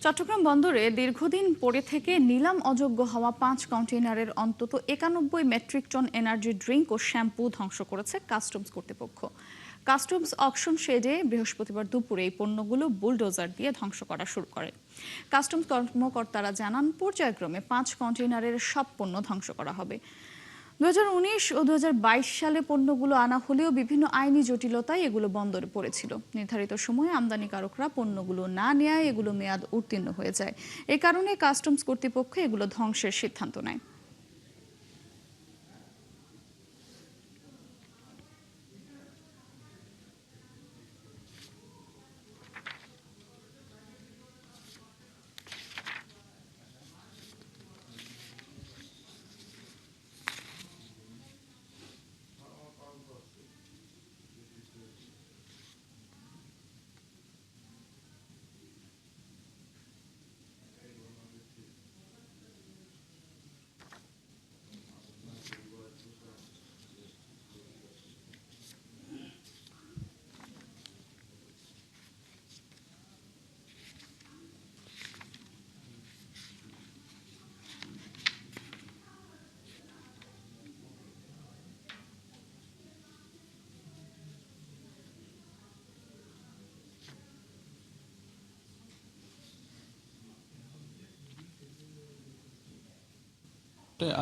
চট্টগ্রাম বন্দরে দীর্ঘদিন পড়ে থেকে নিলাম অযোগ্য হওয়া ৫ কন্টেইনারের অন্তত ৯১ মেট্রিক টন এনার্জি ড্রিঙ্ক ও শ্যাম্পু ধ্বংস করেছে কাস্টমস কর্তৃপক্ষ। কাস্টমস অকশন শেডে বৃহস্পতিবার দুপুরে এই পণ্যগুলো বুলডোজার দিয়ে ধ্বংস করা শুরু করে। কাস্টমস কর্মকর্তারা জানান, পর্যায়ক্রমে ৫ কন্টেইনারের সব পণ্য ধ্বংস করা হবে। ২০১৯ ও ২০২২ সালে পণ্যগুলো আনা হলেও বিভিন্ন আইনি জটিলতায় এগুলো বন্দরে পড়েছিল। নির্ধারিত সময়ে আমদানিকারকরা পণ্যগুলো না নেওয়ায় এগুলো মেয়াদ উত্তীর্ণ হয়ে যায়। এ কারণে কাস্টমস কর্তৃপক্ষ এগুলো ধ্বংসের সিদ্ধান্ত নেয়।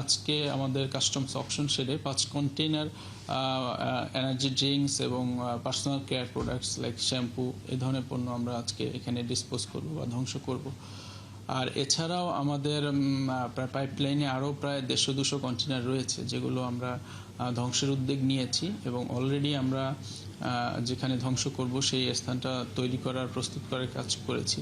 আজকে আমাদের কাস্টমস অকশন শেডে ৫ কন্টেইনার এনার্জি ড্রিঙ্কস এবং personal care products like shampoo এই ধরনের পণ্য আমরা আজকে এখানে ডিসপোজ করব বা ধ্বংস করব। আর এছাড়াও আমাদের পাইপলাইনে আরও প্রায় ১৫০-২০০ কন্টেইনার রয়েছে, যেগুলো আমরা ধ্বংসের উদ্যোগ নিয়েছি এবং অলরেডি আমরা যেখানে ধ্বংস করব সেই স্থানটা তৈরি করার প্রস্তুত করার কাজ করেছি।